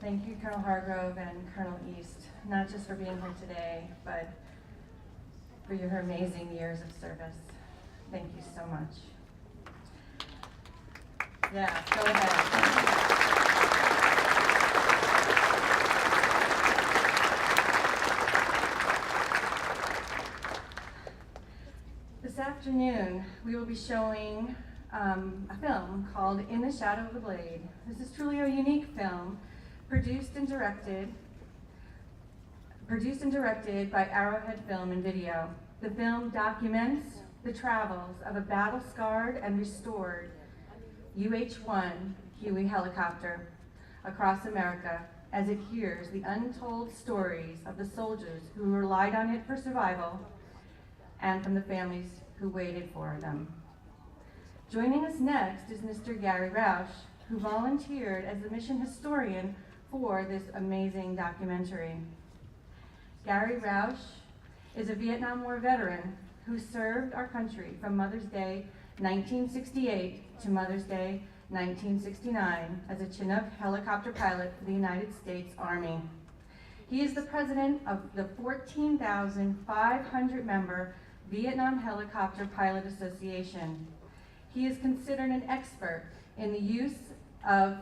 Thank you, Colonel Hargrove and Colonel East, not just for being here today, but for your amazing years of service. Thank you so much. Yeah, go ahead. This afternoon, we will be showing a film called In the Shadow of the Blade. This is truly a unique film, produced and directed by Arrowhead Film and Video. The film documents the travels of a battle-scarred and restored UH-1 Huey helicopter across America as it hears the untold stories of the soldiers who relied on it for survival and from the families who waited for them. Joining us next is Mr. Gary Roush, who volunteered as the mission historian for this amazing documentary. Gary Roush is a Vietnam War veteran who served our country from Mother's Day 1968 to Mother's Day 1969 as a Chinook helicopter pilot for the United States Army. He is the president of the 14,500 member Vietnam Helicopter Pilot Association. He is considered an expert in the use of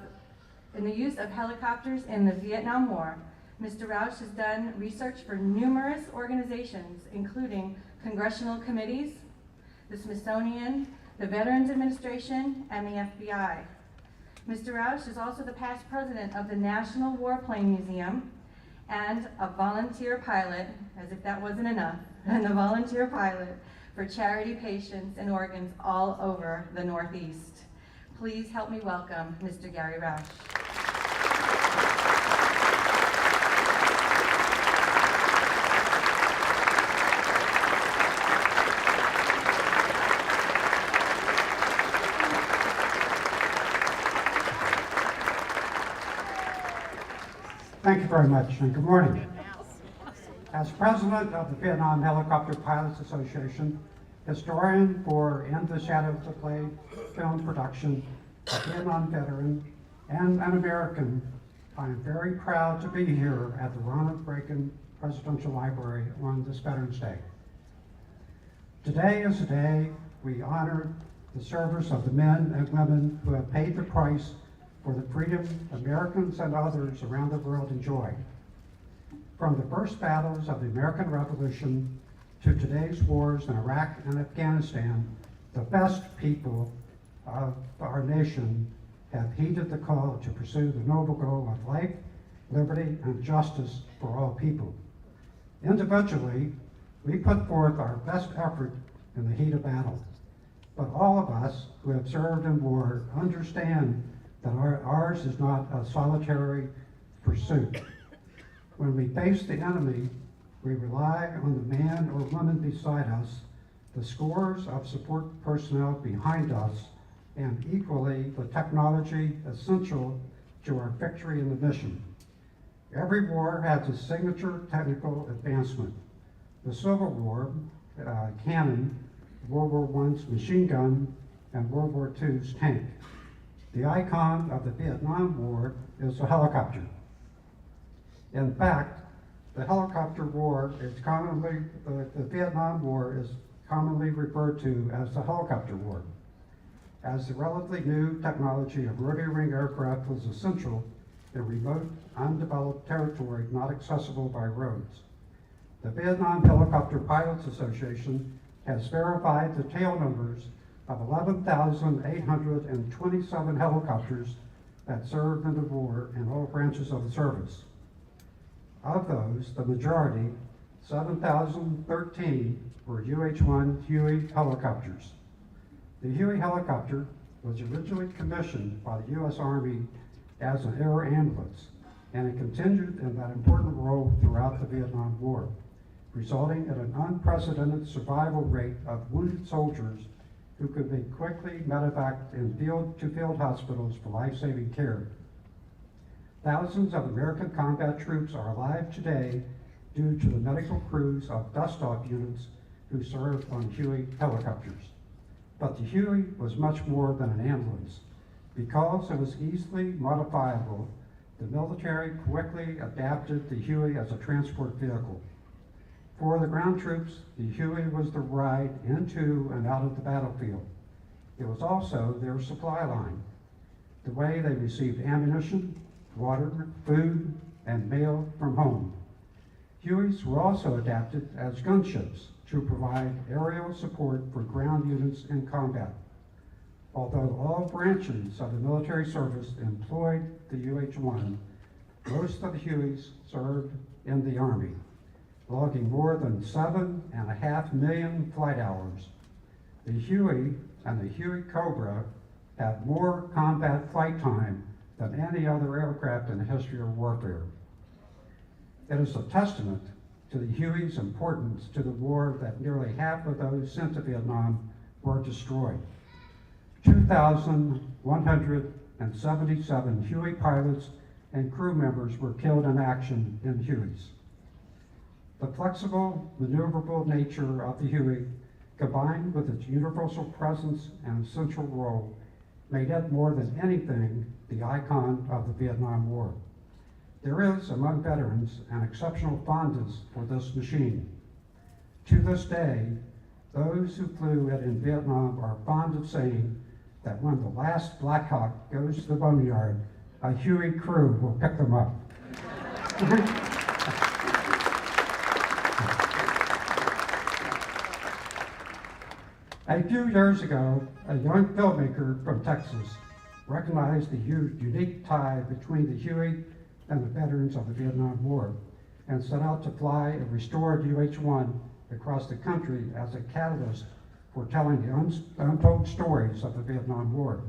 helicopters in the Vietnam War. Mr. Roush has done research for numerous organizations, including congressional committees, the Smithsonian, the Veterans Administration, and the FBI. Mr. Roush is also the past president of the National Warplane Museum and a volunteer pilot, as if that wasn't enough, and a volunteer pilot for charity patients and organs all over the Northeast. Please help me welcome Mr. Gary Roush. Thank you very much, and good morning. As president of the Vietnam Helicopter Pilots Association, historian for In the Shadow of the Blade film production, a Vietnam veteran, and an American, I am very proud to be here at the Ronald Reagan Presidential Library on this Veterans Day. Today is the day we honor the service of the men and women who have paid the price for the freedom Americans and others around the world enjoy. From the first battles of the American Revolution to today's wars in Iraq and Afghanistan, the best people of our nation have heeded the call to pursue the noble goal of life, liberty, and justice for all people. Individually, we put forth our best effort in the heat of battle, but all of us who have served in war understand that ours is not a solitary pursuit. When we face the enemy, we rely on the man or woman beside us, the scores of support personnel behind us, and equally the technology essential to our victory in the mission. Every war has a signature technical advancement. The Civil War cannon, World War I's machine gun, and World War II's tank. The icon of the Vietnam War is the helicopter. In fact, the helicopter war is the Vietnam War is commonly referred to as the helicopter war, as the relatively new technology of rotary wing aircraft was essential in remote, undeveloped territory not accessible by roads. The Vietnam Helicopter Pilots Association has verified the tail numbers of 11,827 helicopters that served in the war in all branches of the service. Of those, the majority, 7,013, were UH-1 Huey helicopters. The Huey helicopter was originally commissioned by the U.S. Army as an air ambulance, and it continued in that important role throughout the Vietnam War, resulting in an unprecedented survival rate of wounded soldiers who could be quickly medevaced in field hospitals for life-saving care. Thousands of American combat troops are alive today due to the medical crews of dust-off units who served on Huey helicopters. But the Huey was much more than an ambulance. Because it was easily modifiable, The military quickly adapted the Huey as a transport vehicle. For the ground troops, the Huey was the ride into and out of the battlefield. It was also their supply line, the way they received ammunition, water, food, and mail from home. Hueys were also adapted as gunships to provide aerial support for ground units in combat. Although all branches of the military service employed the UH-1, most of the Hueys served in the Army, logging more than 7.5 million flight hours. The Huey and the Huey Cobra have more combat flight time than any other aircraft in the history of warfare. It is a testament to the Huey's importance to the war that nearly half of those sent to Vietnam were destroyed. 2,177 Huey pilots and crew members were killed in action in Hueys. The flexible, maneuverable nature of the Huey, combined with its universal presence and essential role, made it more than anything the icon of the Vietnam War. There is, among veterans, an exceptional fondness for this machine. To this day, those who flew it in Vietnam are fond of saying that when the last Black Hawk goes to the boneyard, a Huey crew will pick them up. A few years ago, a young filmmaker from Texas recognized the unique tie between the Huey and the veterans of the Vietnam War and set out to fly a restored UH-1 across the country as a catalyst for telling the untold stories of the Vietnam War.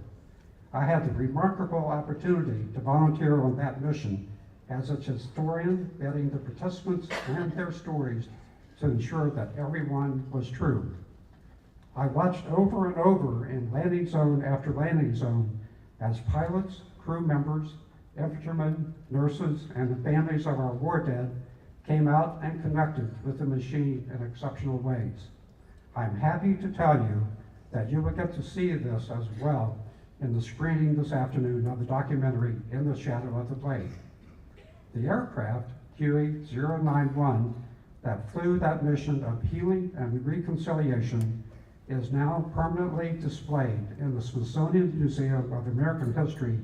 I had the remarkable opportunity to volunteer on that mission as its historian, vetting the participants and their stories to ensure that everyone was true. I watched over and over in landing zone after landing zone as pilots, crew members, infantrymen, nurses, and the families of our war dead came out and connected with the machine in exceptional ways. I'm happy to tell you that you will get to see this as well in the screening this afternoon of the documentary In the Shadow of the Blade. The aircraft, Huey-091, that flew that mission of healing and reconciliation is now permanently displayed in the Smithsonian Museum of American History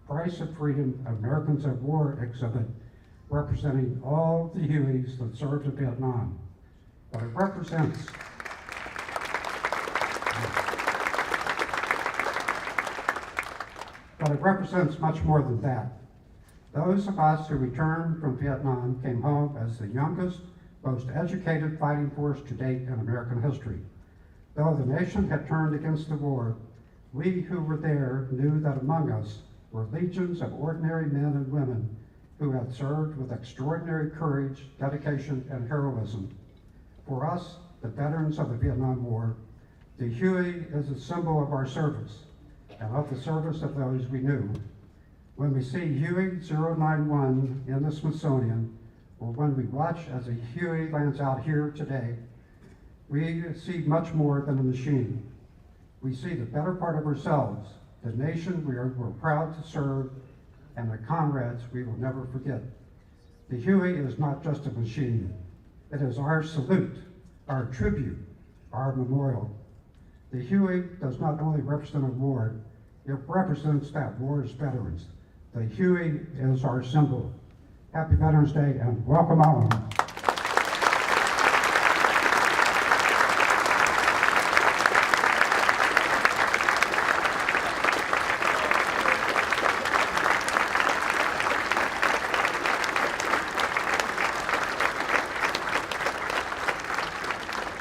Price of Freedom Americans at War exhibit, representing all the Hueys that served in Vietnam. But it represents much more than that. Those of us who returned from Vietnam came home as the youngest, most educated fighting force to date in American history. Though the nation had turned against the war, we who were there knew that among us were legions of ordinary men and women who had served with extraordinary courage, dedication, and heroism. For us, the veterans of the Vietnam War, the Huey is a symbol of our service and of the service of those we knew. When we see Huey-091 in the Smithsonian, or when we watch as a Huey lands out here today, we see much more than a machine. We see the better part of ourselves, the nation we're proud to serve, and the comrades we will never forget. The Huey is not just a machine. It is our salute, our tribute, our memorial. The Huey does not only represent a war, it represents that war's veterans. The Huey is our symbol. Happy Veterans Day and welcome home.